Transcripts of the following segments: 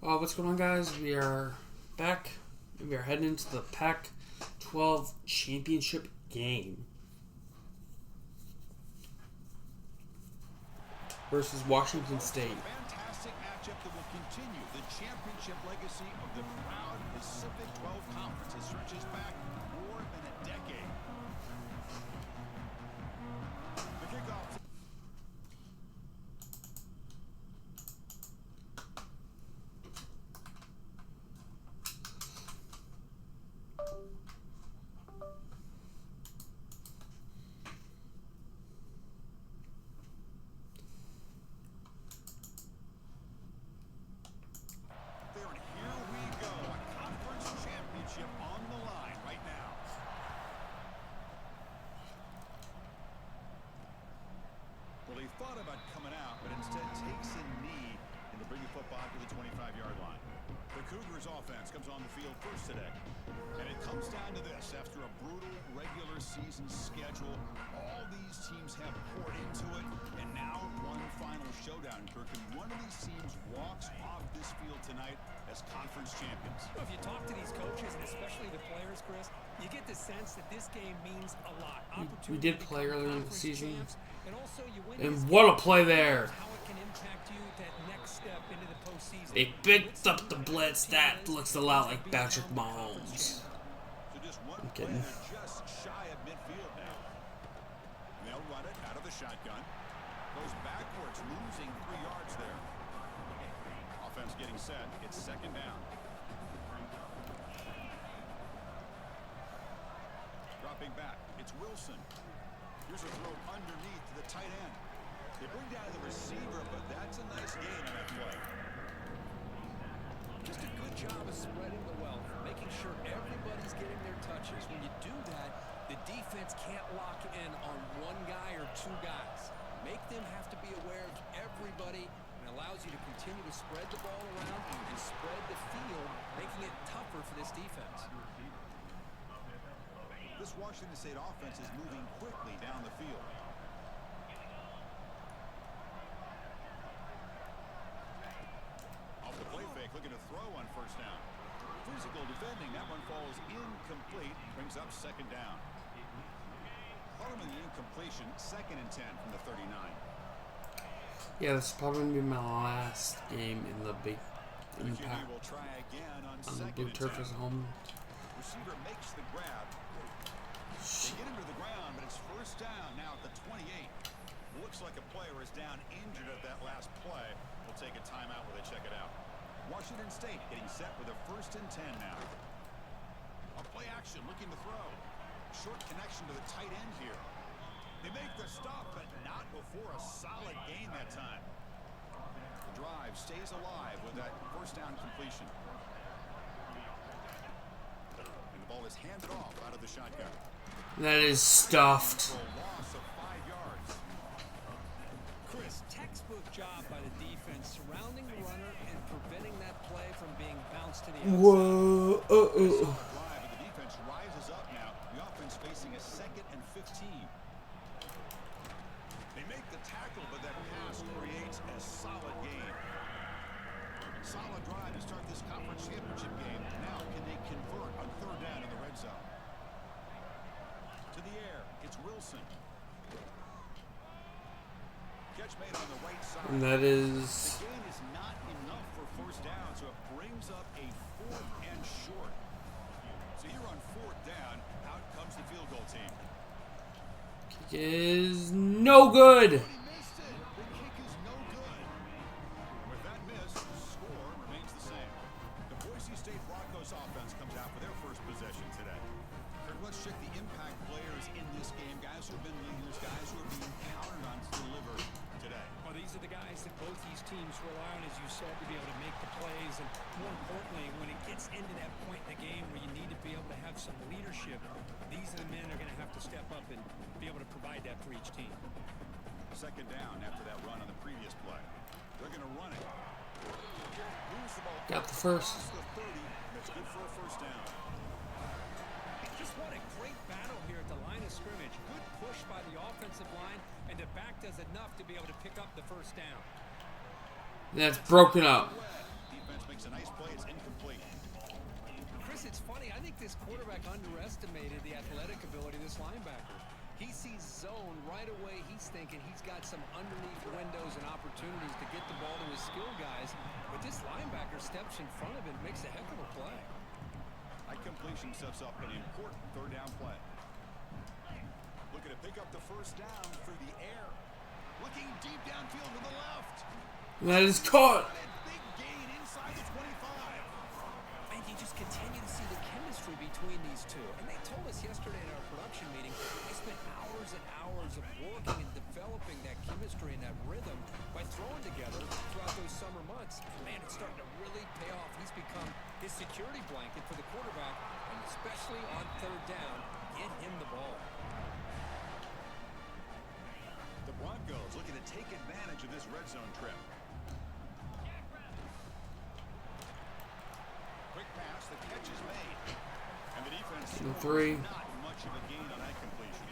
What's going on, guys? We are back. We are heading into the Pac-12 championship game versus Washington State. Fantastic matchup that will continue the championship legacy of the proud Pacific 12 Conference that stretches back more than a decade. The kickoff. On the line right now. Well, he thought about coming out, but instead takes a knee and to bring the football to the 25-yard line. The Cougars offense comes on the field first today. And it comes down to this. After a brutal regular season schedule, all these teams have poured into it, and now one final showdown, Kirk. And one of these teams walks off this field tonight as conference champions. Well, if you talk to these coaches, and especially the players, Chris, you get the sense that this game means a lot. We did play earlier in the season, and also you win and what a play there. How it can impact you that next step into the postseason. They picked up the blitz. That looks a lot like Patrick Mahomes. So just one I'm kidding. just shy of midfield now. They'll run it out of the shotgun. Goes backwards, losing 3 yards there. Offense getting set. It's second down. Dropping back. It's Wilson. Here's a throw underneath to the tight end. They bring down the receiver, but that's a nice gain on that play. Just a good job of spreading the wealth, making sure everybody's getting their touches. When you do that, the defense can't lock in on one guy or two guys. Make them have to be aware of everybody, and allows you to continue to spread the ball around and spread the field, making it tougher for this defense. This Washington State offense is moving quickly down the field. Off the play fake, looking to throw on first down. Physical defending, that one falls incomplete, brings up second down. Following the incompletion, 2nd and 10 from the 39. Yeah, this is probably gonna be my last game in the big in the pack. Will try again on the blue turf is home. Receiver makes the grab. They get him to the ground, but it's first down now at the 28. Looks like a player is down injured at that last play. We'll take a timeout while they check it out. Washington State getting set with a 1st and 10 now. A play action, looking to throw. Short connection to the tight end here. They make the stop, but not before a solid gain that time. The drive stays alive with that first down completion. And the ball is handed off out of the shotgun. That is stuffed. Loss of 5 yards. Chris, textbook job by the defense surrounding the runner and preventing that play from being bounced to the outside. Whoa. The defense rises up now. The offense facing a 2nd and 15. They make the tackle, but that pass creates a solid gain. Solid drive to start this conference championship game. Now can they convert on 3rd down in the red zone? To the air, it's Wilson. Catch made on the right side. And that is. The gain is not enough for first down, so it brings up a 4th and short. So here on 4th down, out comes the field goal team. Kick is no good. He missed it. The kick is no good. With that miss, the score remains the same. The Boise State Broncos offense comes out for their first possession today. Kirk, let's check the impact players in this game. Guys who have been leaders, guys who are being counted on to deliver today. Well, these are the guys that both these teams rely on, as you said, to be able to make the plays. And more importantly, when it gets into that point in the game where you need to be able to have some leadership, these are the men that are going to have to step up and be able to provide that for each team. Second down after that run on the previous play. They're going to run it. Lose the ball. Got the first. The 30. That's good for a first down. Just what a great battle here at the line of scrimmage. Good push by the offensive line, and the back does enough to be able to pick up the first down. That's broken up. Defense makes a nice this quarterback underestimated the athletic ability of this linebacker. He sees zone right away. He's thinking he's got some underneath windows and opportunities to get the ball to his skill guys. But this linebacker steps in front of him, makes a heck of a play. That completion sets up an important third down play. Looking to pick up the first down through the air. Looking deep downfield to the left. That is caught. Big gain inside the 25. And you just continue to see the chemistry between these two. And they told us yesterday in our production meeting, they spent hours and hours of working and developing that chemistry and that rhythm by throwing together throughout those summer months. Man, it's starting to really pay off. He's become his security blanket for the quarterback, and especially on third down, get him the ball. The Broncos looking to take advantage of this red zone trip. Quick pass, the catch is made. And the defense Three. not much of a gain on that completion.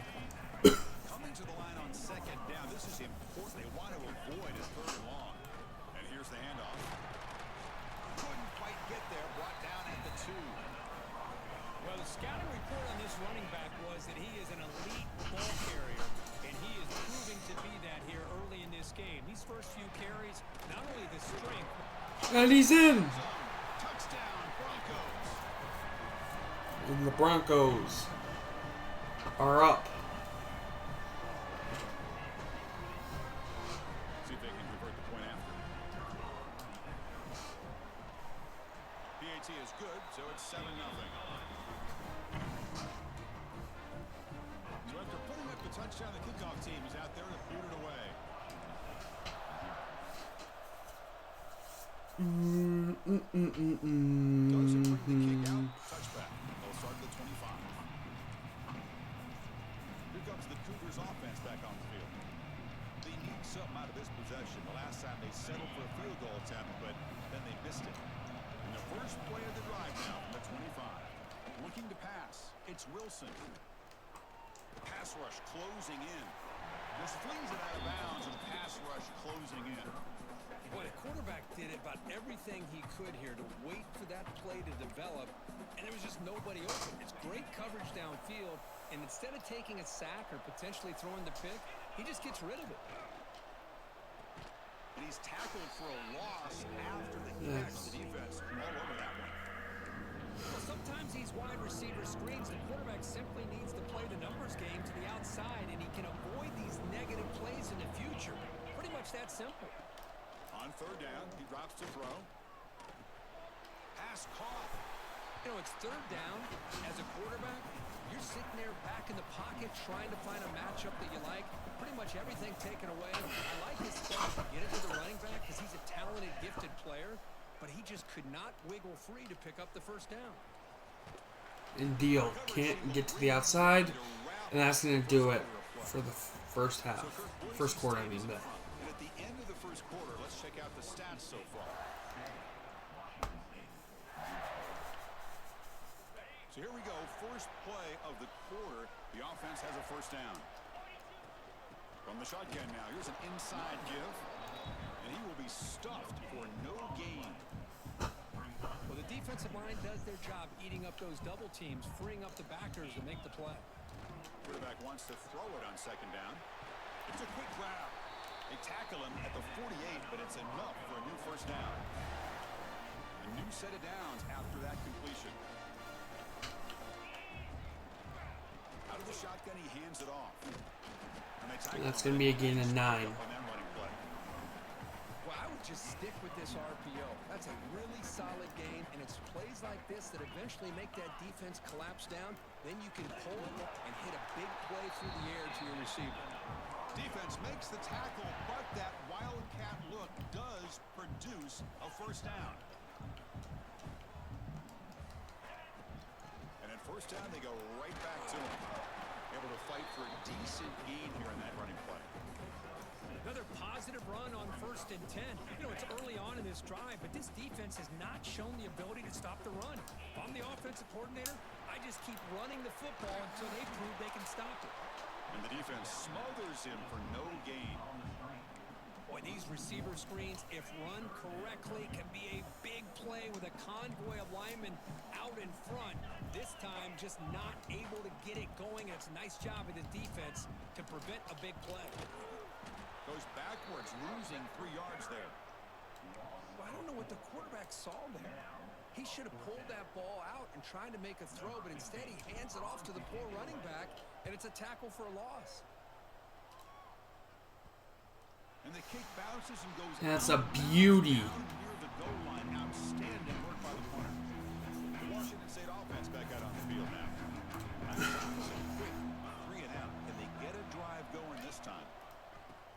Coming to the line on second down, this is important. They want to avoid a third and long. And here's the handoff. Couldn't quite get there, brought down at the 2. Well, the scouting report on this running back was that he is an elite ball carrier, and he is proving to be that here early in this game. These first few carries, not only the strength. And he's in. Touchdown, Broncos. And the Broncos are up. See if they can convert the point after. PAT is good, so it's 7-0. So after putting up the touchdown, the kickoff team is out there to boot it away. Doesn't bring the kick out. Touchback. They'll start at the 25. Here comes the Cougars offense back on the field. They need something out of this possession. The last time they settled for a field goal attempt, but then they missed it. And the first play of the drive now from the 25. Looking to pass. It's Wilson. The pass rush closing in. Just flings it out of bounds, and the pass rush closing in. Boy, the quarterback did about everything he could here to wait for that play to develop, and there was just nobody open. It's great coverage downfield, and instead of taking a sack or potentially throwing the pick, he just gets rid of it. And he's tackled for a loss after the catch. The defense all over that one. Well, sometimes these wide receiver screens, the quarterback simply needs to play the numbers game to the outside, and he can avoid these negative plays in the future. Pretty much that simple. On third down, he drops to throw. Pass caught. You know, it's third down. As a quarterback, you're sitting there back in the pocket trying to find a matchup that you like. Pretty much everything taken away. I like his stuff to get it to the running back because he's a talented, gifted player, but he just could not wiggle free to pick up the first down. And Deal can't get to the outside, and that's going to do it for the first half. First quarter, I mean. But. And at the end of the first quarter, let's check out the stats so far. So here we go, first play of the quarter. The offense has a first down. From the shotgun now, here's an inside give. And he will be stuffed for no gain. Well, the defensive line does their job eating up those double teams, freeing up the backers to make the play. Quarterback wants to throw it on second down. It's a quick grab. They tackle him at the 48, but it's enough for a new first down. A new set of downs after that completion. Out of the shotgun, he hands it off. And That's going to be a gain of 9. Well, I would just stick with this RPO. That's a really solid game, and it's plays like this that eventually make that defense collapse down. Then you can pull it and hit a big play through the air to your receiver. Defense makes the tackle, but that wildcat look does produce a first down. And at first down, they go right back to him. Able to fight for a decent gain here in that running play. Another positive run on 1st and 10. You know, it's early on in this drive, but this defense has not shown the ability to stop the run. If I'm the offensive coordinator, I just keep running the football until they prove they can stop it. And the defense smothers him for no gain. Boy, these receiver screens, if run correctly, can be a big play with a convoy of linemen out in front. This time, just not able to get it going. And it's a nice job of the defense to prevent a big play. Goes backwards, losing 3 yards there. Well, I don't know what the quarterback saw there. He should have pulled that ball out and tried to make a throw, but instead he hands it off to the poor running back, and it's a tackle for a loss. And the kick bounces and goes That's out a of bounds beauty. down near the goal line. Outstanding work by the punter. The Washington State offense back out on the field now. Quick 3 and out. Can they get a drive going this time?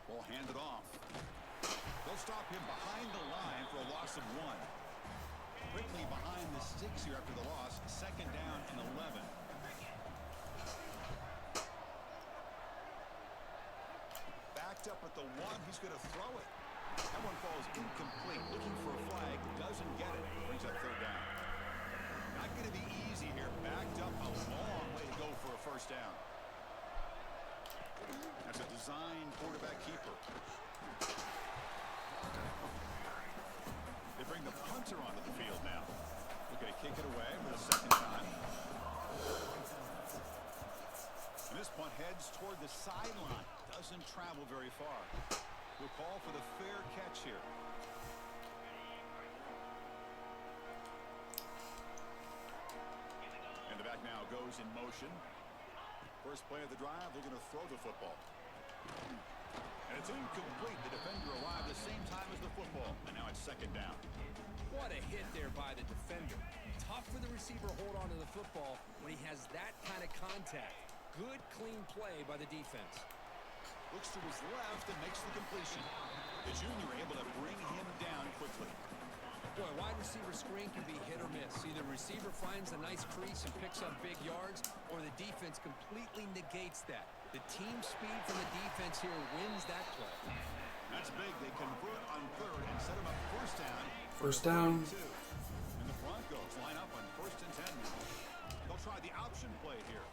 Ball handed off. They'll stop him behind the line for a loss of 1. Quickly behind the sticks here after the loss. 2nd down and 11. Backed up at the 1. He's going to throw it. That one falls incomplete. Looking for a flag. Doesn't get it. Brings up 3rd down. Not going to be easy here. Backed up a long way to go for a 1st down. That's a design quarterback keeper. They bring the punter onto the field now. Looking to kick it away for the 2nd time. And this punt heads toward the sideline. Doesn't travel very far. We'll call for the fair catch here. And the back now goes in motion. First play of the drive, they're going to throw the football. And it's incomplete. The defender arrived the same time as the football. And now it's 2nd down. What a hit there by the defender. Tough for the receiver to hold on to the football when he has that kind of contact. Good, clean play by the defense. Looks to his left and makes the completion. The junior able to bring him down quickly. Boy, wide receiver screen can be hit or miss. Either the receiver finds a nice crease and picks up big yards, or the defense completely negates that. The team speed from the defense here wins that play. That's big. They convert on 3rd and set him up 1st down. 1st down. And the Broncos line up on 1st and 10 now. They'll try the option play here.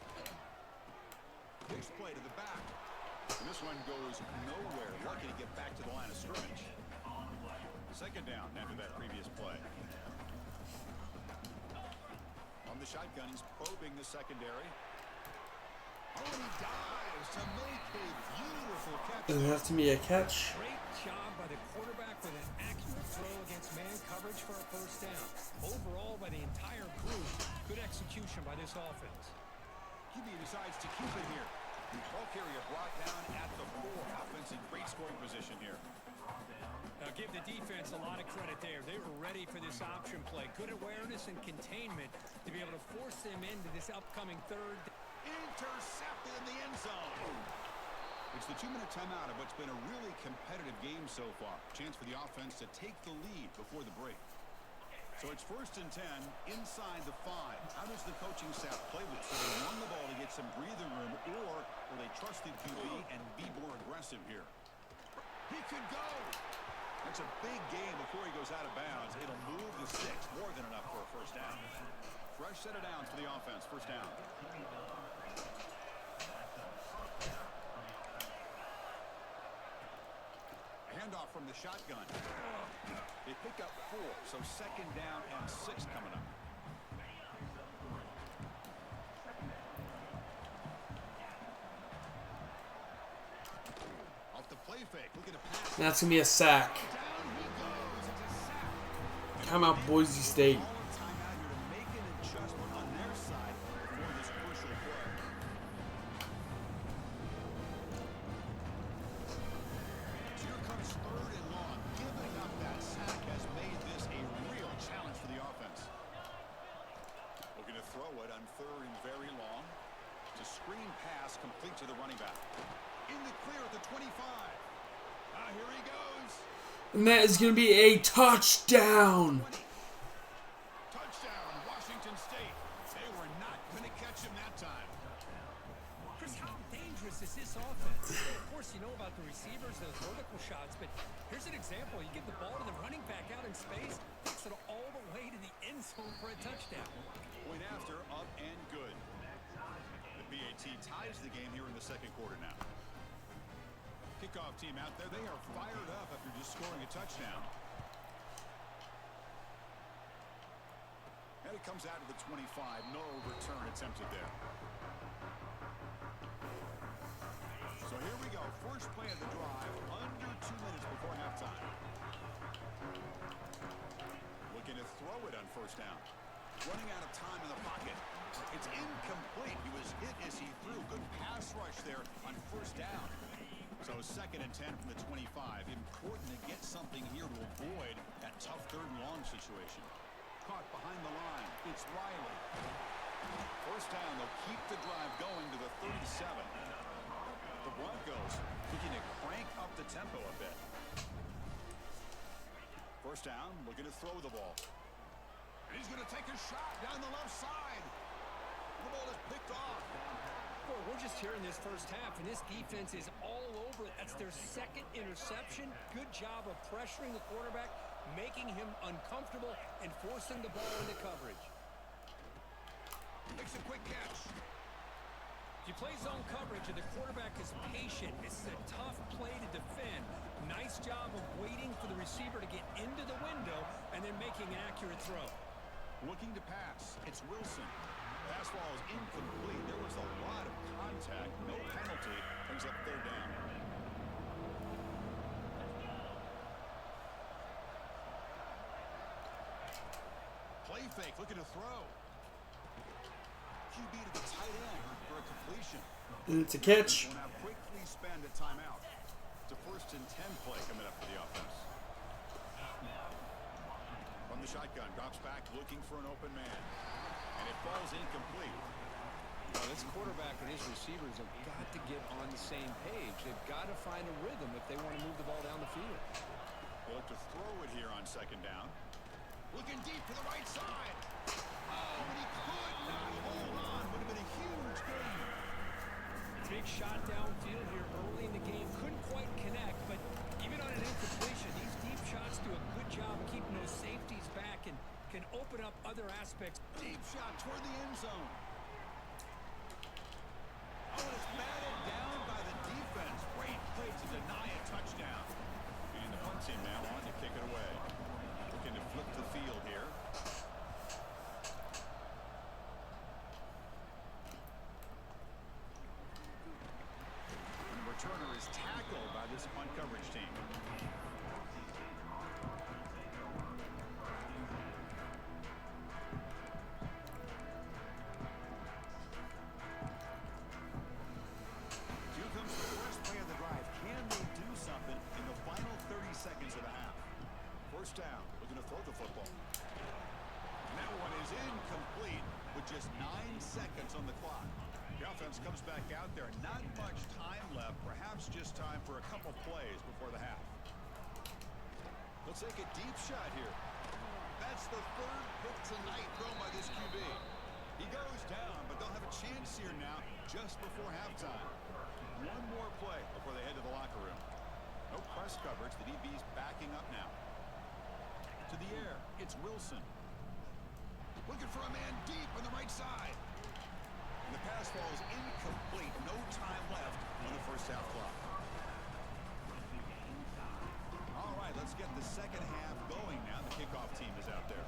Pitch play to the back. And this one goes nowhere. Lucky to get back to the line of scrimmage. 2nd down after that previous play. On the shotgun, he's probing the secondary. Oh, and he dives to make a beautiful catch. Doesn't have to be a catch. Great job by the quarterback with an accurate throw against man coverage for a 1st down. Overall, by the entire group, good execution by this offense. QB decides to keep it here. Ball carrier brought down at the 4. Offense in great scoring position here. Now give the defense a lot of credit there. They were ready for this option play. Good awareness and containment to be able to force them into this upcoming 3rd. Intercepted in the end zone. It's the 2-minute timeout of what's been a really competitive game so far. Chance for the offense to take the lead before the break. So it's 1st and 10 inside the 5. How does the coaching staff play with? So they run the ball to get some breathing room, or will they trust the QB and be more aggressive here? He could go. That's a big game before he goes out of bounds. It'll move the 6, more than enough for a 1st down. Fresh set of downs for the offense. 1st down. Handoff from the shotgun. They pick up 4, so 2nd down and 6 coming up. Off the play fake, looking to pass. That's going to be a sack. Down he goes. It's a sack. Timeout, Boise State. Timeout here to make an adjustment on their side before this crucial play. Here comes 3rd and long. Giving up that sack has made this a real challenge for the offense. Looking to throw it on 3rd and very long. It's a screen pass complete to the running back. In the clear at the 25. Here he goes. And that is going to be a touchdown. Touchdown, Washington State. They were not going to catch him that time. Chris, how dangerous is this offense? Of course, you know about the receivers, those vertical shots, but here's an example. You give the ball to the running back out in space, takes it all the way to the end zone for a touchdown. Point after, up and good. The PAT ties the game here in the 2nd quarter now. Kickoff team out there. They are fired up after just scoring a touchdown. And a comes out to the 25. No return attempted there. So here we go. First play of the drive. Under 2 minutes before halftime. Looking to throw it on first down. Running out of time in the pocket. It's incomplete. He was hit as he threw. Good pass rush there on first down. So 2nd and 10 from the 25. Important to get something here to avoid that tough 3rd and long situation. Caught behind the line. It's Riley. First down. They'll keep the drive going to the 37. The Broncos looking to crank up the tempo a bit. First down. Looking to throw the ball. And he's going to take a shot down the left side. The ball is picked off. Boy, we're just here in this first half, and this defense is all over it. That's their 2nd interception. Good job of pressuring the quarterback, making him uncomfortable, and forcing the ball into coverage. Makes a quick catch. If you play zone coverage and the quarterback is patient, this is a tough play to defend. Nice job of waiting for the receiver to get into the window and then making an accurate throw. Looking to pass. It's Wilson. Pass ball is incomplete. There was a lot of contact. No penalty. Brings up 3rd down. Play fake. Looking to throw. QB to the tight end for a completion. And it's a catch. Will now quickly spend a timeout. It's a 1st and 10 play coming up for the offense. From the shotgun. Drops back looking for an open man. And it falls incomplete. Well, this quarterback and his receivers have got to get on the same page. They've got to find a rhythm if they want to move the ball down the field. They'll look to throw it here on 2nd down. Looking deep to the right side. Oh, but he could not hold on. Would have been a huge gain. Big shot downfield here early in the game. Couldn't quite connect, but even on an incompletion, these deep shots do a good job of keeping those safeties back and can open up other aspects. Deep shot toward the end zone. Oh, and it's batted down by the defense. Great play to deny a touchdown. And the punt team now on to kick it away. Looking to flip the field here. And the returner is tackled by this punt coverage team. Seconds of the half. First down, looking to throw the football. And that one is incomplete with just 9 seconds on the clock. The offense comes back out there. Not much time left. Perhaps just time for a couple plays before the half. They'll take a deep shot here. That's the 3rd pick tonight thrown by this QB. He goes down, but they'll have a chance here now just before halftime. One more play before they head to the locker room. No press coverage. The DB's backing up now. To the air. It's Wilson. Looking for a man deep on the right side. And the pass ball is incomplete. No time left on the first half clock. All right, let's get the second half going now. The kickoff team is out there.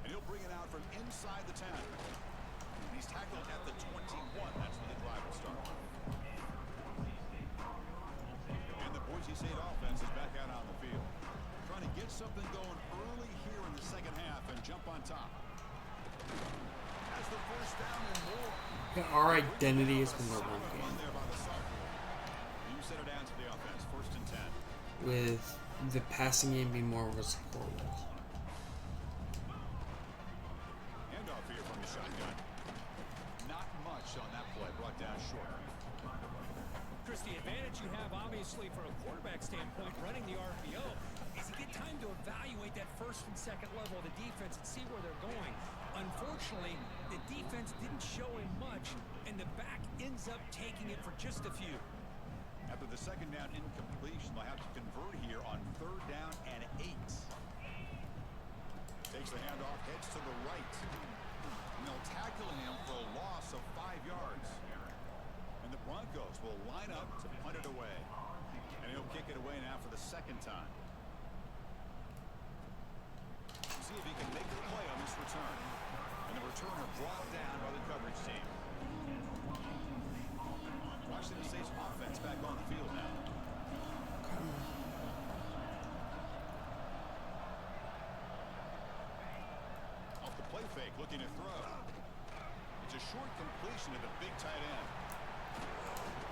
And he'll bring it out from inside the 10. And he's tackled at the 21. That's where the drive will start. And the Boise State offense is back out on the field. Trying to get something going early here in the second half and jump on top. That's the first down and more. Yeah, our identity has been the run game. You set it down to the offense, 1st and 10. With the passing game being more of a support role. Handoff here from the shotgun. Not much on that play, brought down short. Chris, the advantage you have, obviously, from a quarterback standpoint, running the RPO, is you get time to evaluate that 1st and 2nd level of the defense and see where they're going. Unfortunately, the defense didn't show him much, and the back ends up taking it for just a few. After the 2nd down incompletion, they'll have to convert here on 3rd down and 8. Takes the handoff, heads to the right. And they'll tackle him for a loss of 5 yards. And the Broncos will line up to punt it away. And he'll kick it away now for the 2nd time. return. And the returner brought down by the coverage team. Washington State's offense back on the field now. Off the play fake, looking to throw. It's a short completion to the big tight end.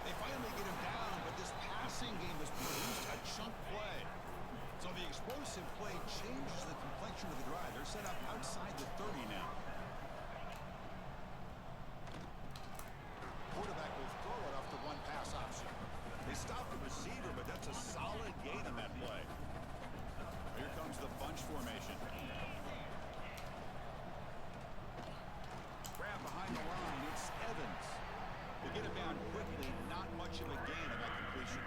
They finally get him down, but this passing game has produced a chunk play. So the explosive play changes the complexion of the drive. They're set up outside the 30 now. Quarterback will throw it off the one pass option. They stop the receiver, but that's a solid gain on that play. Here comes the bunch formation. Grab behind the line. It's Evans. They get him down quickly. Not much of a gain on that completion.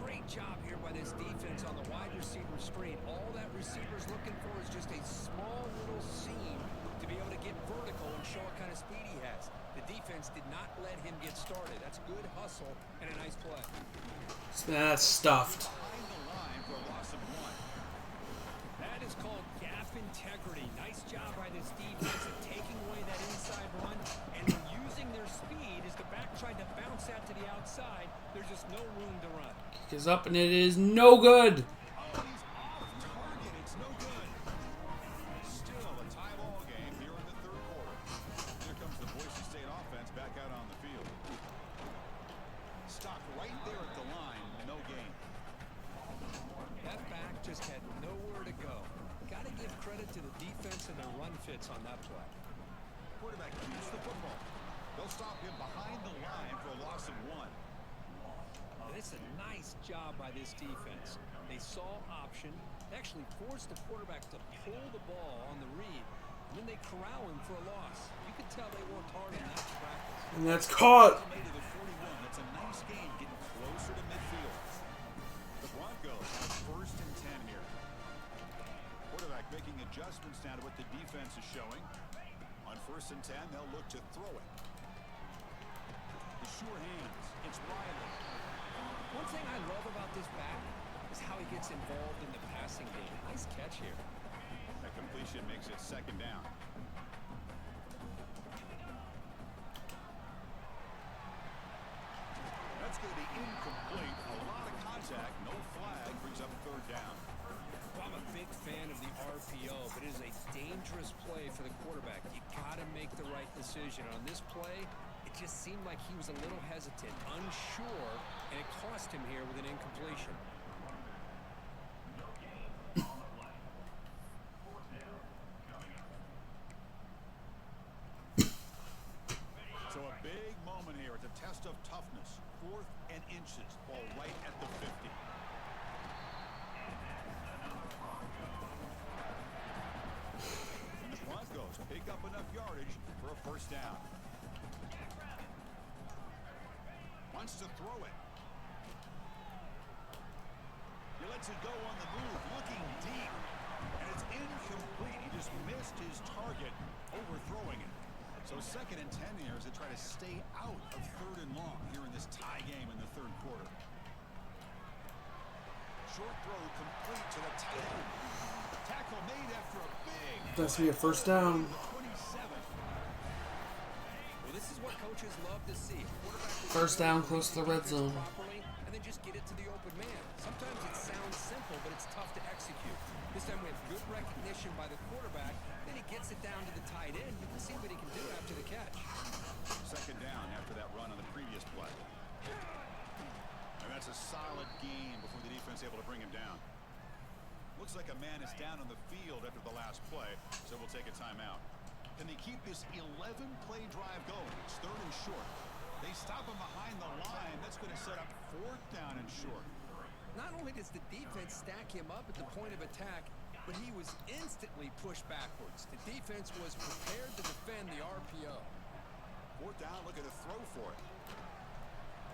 Great job here by this defense on the wide receiver screen. All that receiver's looking for is just a small little seam to be able to get vertical and show what kind of speed he has. The defense did not let him get started. That's good hustle and a nice play. That's stuffed. Behind the line for a loss of 1. That is called gap integrity. Nice job by this defense of taking away that inside run and using their speed as the back tried to bounce out to the outside. There's just no room to run. Kick is up and it is no good. Oh, he's off target. It's no good. Still a tie ball game here in the third quarter. Here comes the Boise State offense back out on the field. Stopped right there at the line. No gain. That back just had nowhere to go. Got to give credit to the defense and their run fits on that play. Quarterback keeps the football. They'll stop him behind the line for a loss of 1. And it's a nice job by this defense. They saw option, actually forced the quarterback to pull the ball on the read, and then they corral him for a loss. You could tell they worked hard on that practice. And that's caught. Made to the 41. That's a nice gain, getting closer to midfield. The Broncos have 1st and 10 here. Quarterback making adjustments now to what the defense is showing. On 1st and 10, they'll look to throw it. The sure hands. It's Riley. One thing I love about this back is how he gets involved in the passing game. Nice catch here. That completion makes it 2nd down. That's going to be incomplete. A lot of contact. No flag. Brings up 3rd down. Well, I'm a big fan of the RPO, but it is a dangerous play for the quarterback. You got to make the right decision. On this play, it just seemed like he was a little hesitant, unsure, and it cost him here with an incompletion. So a big moment here. It's a test of toughness. 4th and inches. Ball right at the 50. And the Broncos pick up enough yardage for a 1st down. Wants to throw it. He lets it go on the move, looking deep. And it's incomplete. He just missed his target, overthrowing it. So 2nd and 10 here as they try to stay out of 3rd and long here in this tie game in the 3rd quarter. Short throw complete to the tight end. Tackle made after a big. That's me a 1st down. 27. Well, this is what coaches love to see. 1st down, close to the red zone. Properly, and then just get it to the open man. Sometimes it sounds simple, but it's tough to execute. This time we have good recognition by the quarterback. Then he gets it down to the tight end. You can see what he can do after the catch. 2nd down after that run on the previous play. And that's a solid gain before the defense able to bring him down. Looks like a man is down on the field after the last play, so we'll take a timeout. Can they keep this 11-play drive going? It's 3rd and short. They stop him behind the line. That's going to set up 4th down and short. Not only does the defense stack him up at the point of attack, but he was instantly pushed backwards. The defense was prepared to defend the RPO. 4th down, looking to throw for it.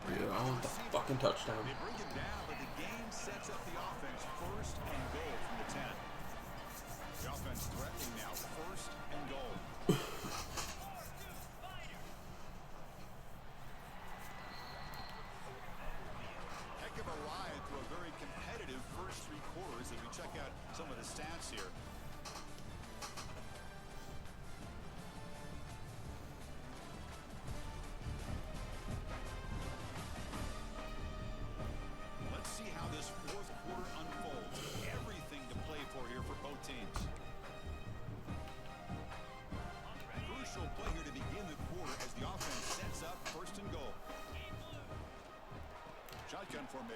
Yeah, I want the fucking touchdown. They bring him down, but the game sets up the offense 1st and goal from the 10. The offense threatening now, 1st and goal. Heck of a ride through a very competitive first 3 quarters as we check out some of the stats here.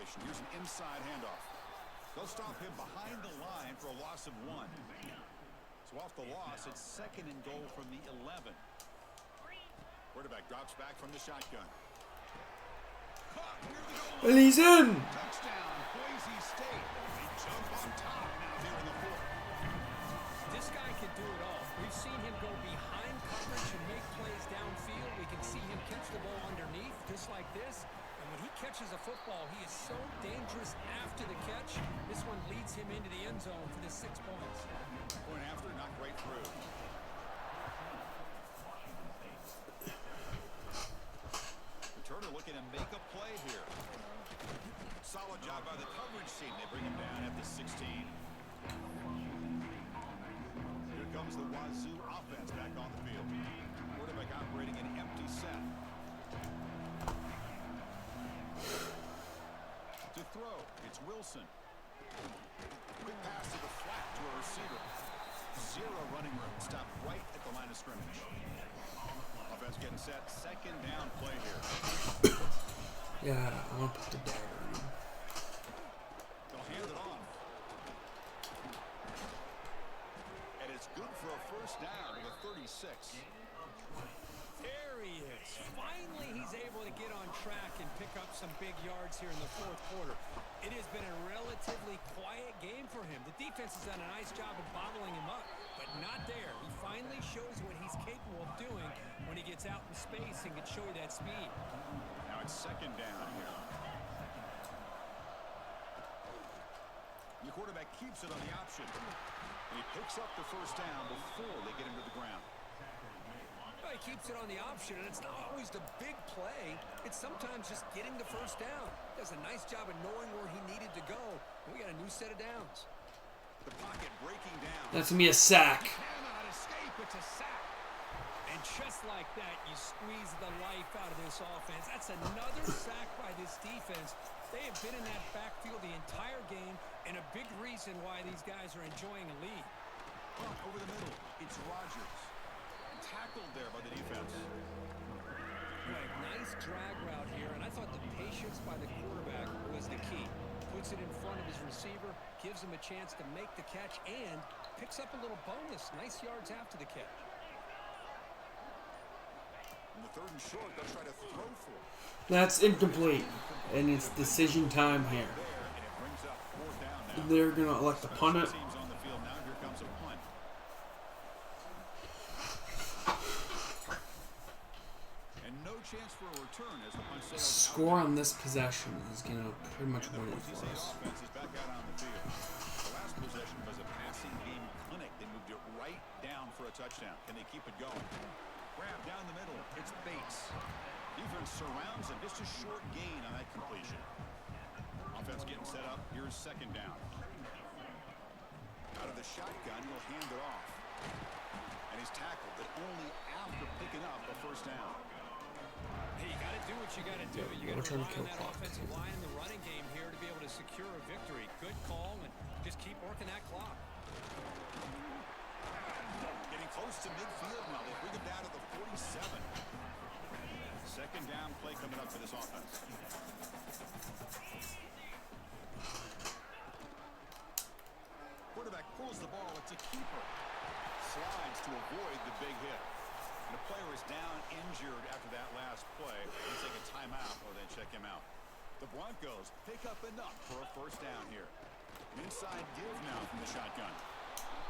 formation. Here's an inside handoff. They'll stop him behind the line for a loss of 1. So off the loss, it's 2nd and goal from the 11. Quarterback drops back from the shotgun. Caught near the goal And he's in. Touchdown, Boise State. They jump on top now here in the 4th. This guy can do it all. We've seen him go behind coverage and make plays downfield. We can see him catch the ball underneath, just like this. And when he catches a football, he is so dangerous after the catch. This one leads him into the end zone for the 6 points. Point after, not right through. Turner looking to make a play here. Solid job by the coverage team. They bring him down at the 16. Here comes the Wazoo offense back on the field. Quarterback operating an empty set. To throw, it's Wilson. Quick pass to the flat to a receiver. 0 running room. Stopped right at the line of scrimmage. Offense getting set. 2nd down play here. Yeah, I want to put the dagger in. They'll hand it off. And it's good for a 1st down to the 36. There he is. Finally, he's able to get on track and pick up some big yards here in the 4th quarter. It has been a relatively quiet game for him. The defense has done a nice job of bottling him up, but not there. He finally shows what he's capable of doing when he gets out in space and can show you that speed. Now it's 2nd down here. The quarterback keeps it on the option. And he picks up the 1st down before they get him to the ground. Well, he keeps it on the option, and it's not always the big play. It's sometimes just getting the 1st down. Does a nice job of knowing where he needed to go. And we got a new set of downs. The pocket breaking down. That's gonna be a sack. Cannot escape. It's a sack. And just like that, you squeeze the life out of this offense. That's another sack by this defense. They have been in that backfield the entire game, and a big reason why these guys are enjoying a lead. Pump over the middle. It's Rodgers. Tackled there by the defense. Right, nice drag route here, and I thought the patience by the quarterback was the key. Puts it in front of his receiver, gives him a chance to make the catch, and picks up a little bonus. Nice yards after the catch. In the 3rd and short, they'll try to throw for it. That's incomplete. And it's decision time here. There, and it brings up 4th down now. They're going to elect to punt it. Teams on the field now. Here comes a punt. And no chance for a return as the punt sails Score on this possession is going to pretty much win it Boise for State us. offense is back out on the field. The last possession was a passing game clinic. They moved it right down for a touchdown. Can they keep it going? Grab down the middle. It's Bates. Defense surrounds him. Just a short gain on that completion. Offense getting set up. Here's 2nd down. Out of the shotgun, he'll hand it off. And he's tackled, but only after picking up a 1st down. Hey, you got to do what you got to do. You got to rely on that offensive line in the running game here to be able to secure a victory. Good call, and just keep working that clock. Getting close to midfield now. They bring him down to the 47. 2nd down play coming up for this offense. Quarterback pulls the ball. It's a keeper. Slides to avoid the big hit. And the player is down injured after that last play. They take a timeout or they check him out. The Broncos pick up enough for a 1st down here. An inside give now from the shotgun.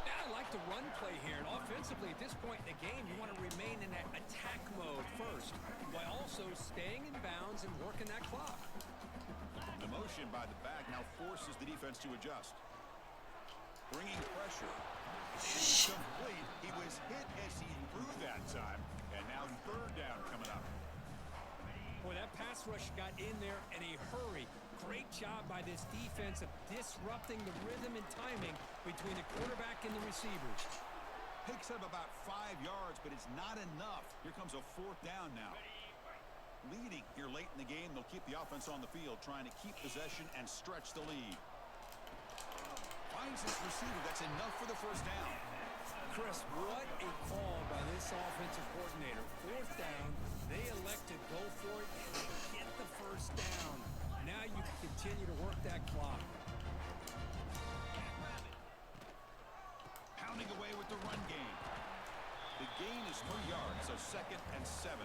Yeah, I like the run play here, and offensively at this point in the game, you want to remain in that attack mode first, while also staying in bounds and working that clock. The motion by the back now forces the defense to adjust. Bringing pressure. Incomplete. He was hit as he threw that time, and now 3rd down coming up. Boy, that pass rush got in there in a hurry. Great job by this defense of disrupting the rhythm and timing between the quarterback and the receivers. Picks up about 5 yards, but it's not enough. Here comes a 4th down now. Leading here late in the game, they'll keep the offense on the field, trying to keep possession and stretch the lead. Finds his receiver. That's enough for the 1st down. Chris, what a call by this offensive coordinator. 4th down, they elect to go for it, and they get the 1st down. Now you can continue to work that clock. Pounding away with the run game. The gain is 3 yards, so 2nd and 7.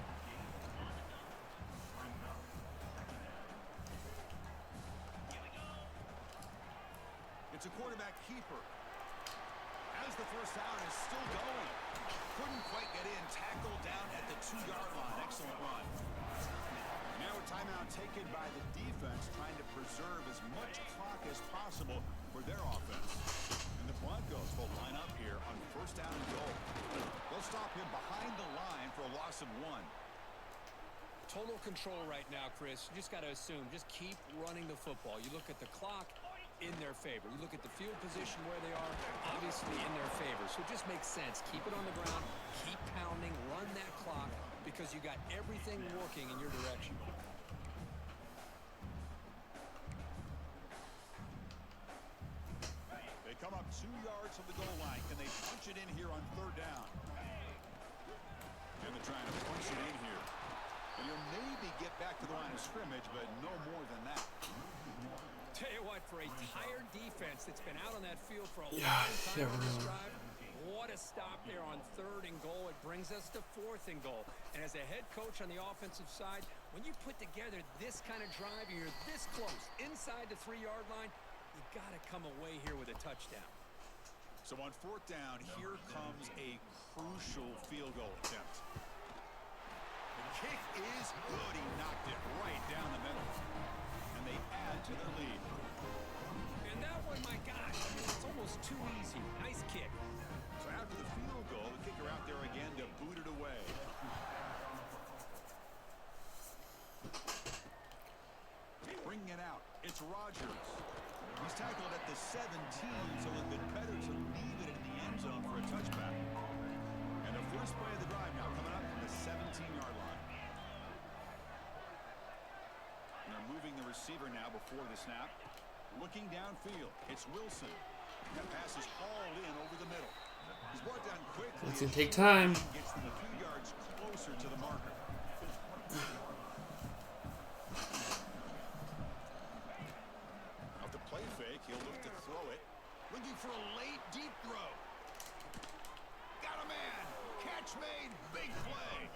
It's a quarterback keeper. As the first down is still going. Couldn't quite get in. Tackled down at the 2-yard line. Excellent run. Now a timeout taken by the defense, trying to preserve as much clock as possible for their offense. And the Broncos will line up here on 1st down and goal. They'll stop him behind the line for a loss of 1. Total control right now, Chris. You just got to assume. Just keep running the football. You look at the clock, in their favor. You look at the field position where they are, obviously in their favor. So it just makes sense. Keep it on the ground, keep pounding, run that clock, because you got everything working in your direction. They come up 2 yards from the goal line. Can they punch it in here on 3rd down? And they're trying to punch it in here. And you'll maybe get back to the line of scrimmage, but no more than that. Tell you what, for a tired defense that's been out on that field for a long time on this drive, what a stop there on 3rd and goal. It brings us to 4th and goal. And as a head coach on the offensive side, when you put together this kind of drive and you're this close inside the 3-yard line, you got to come away here with a touchdown. So on 4th down, here comes a crucial field goal attempt. The kick is good. He knocked it right down the middle. And they add to their lead. And that one, my gosh, it's almost too easy. Nice kick. So after the field goal, the kicker out there again to boot it away. Bringing it out, it's Rodgers. He's tackled at the 17, so a little bit better to leave it in the end zone for a touchback. And the first play of the drive now coming up from the 17-yard line. And they're moving the receiver now before the snap. Looking downfield, it's Wilson. That pass is hauled in over the middle. He's brought down quickly. It's going to take time. Gets them a few yards closer to the marker. Off the play fake, he'll look to throw it. Looking for a late deep throw. Got a man. Catch made. Big play.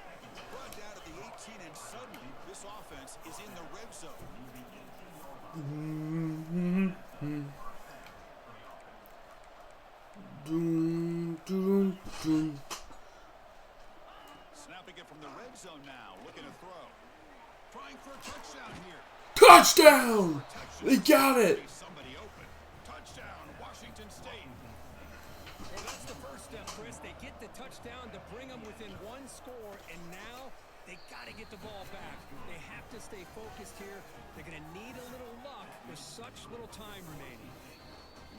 Brought down at the 18, and suddenly this offense is in the red zone. Snapping it from the red zone now. Looking to throw. Trying for a touchdown here. Touchdown! They got it! Somebody open. Touchdown, Washington State. Well, that's the first step, Chris. They get the touchdown to bring them within 1 score, and now they got to get the ball back. They have to stay focused here. They're going to need a little luck with such little time remaining.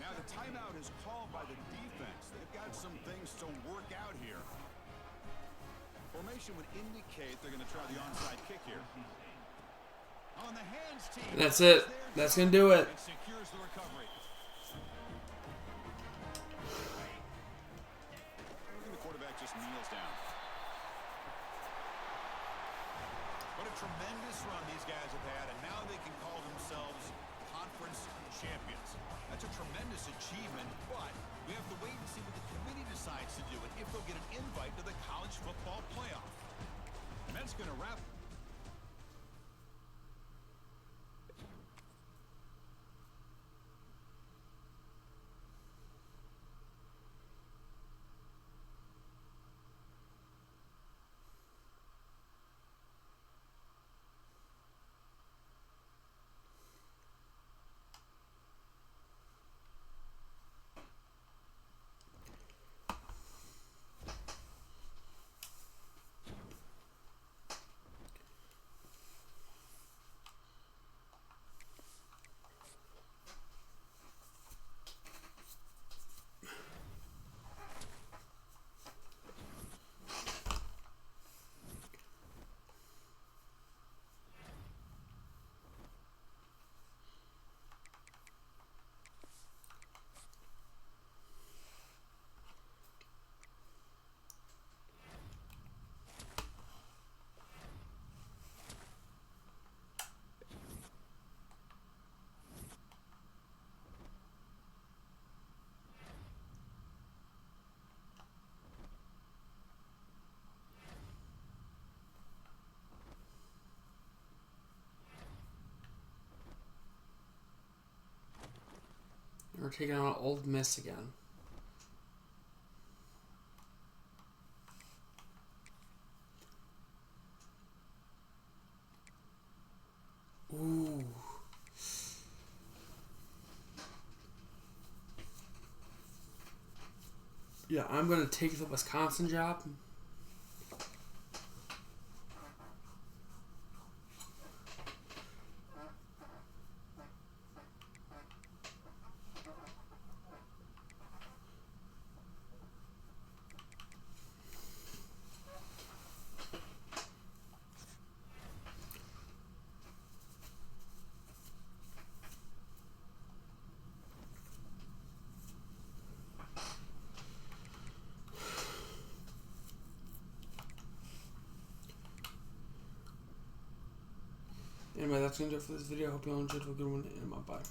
Now the timeout is called by the defense. They've got some things to work out here. Formation would indicate they're going to try the onside kick here. On the hands team. That's it. That's going to do it. It secures the recovery. And the quarterback just kneels down. What a tremendous run these guys have had, and now they can call themselves conference champions. That's a tremendous achievement, but we have to wait and see what the committee decides to do and if they'll get an invite to the college football playoff. And that's going to wrap taking on Old Miss again. Ooh. Yeah, I'm going to take the Wisconsin job. Anyway, that's going to do it for this video. Hope you all enjoyed. Have a good one, and bye.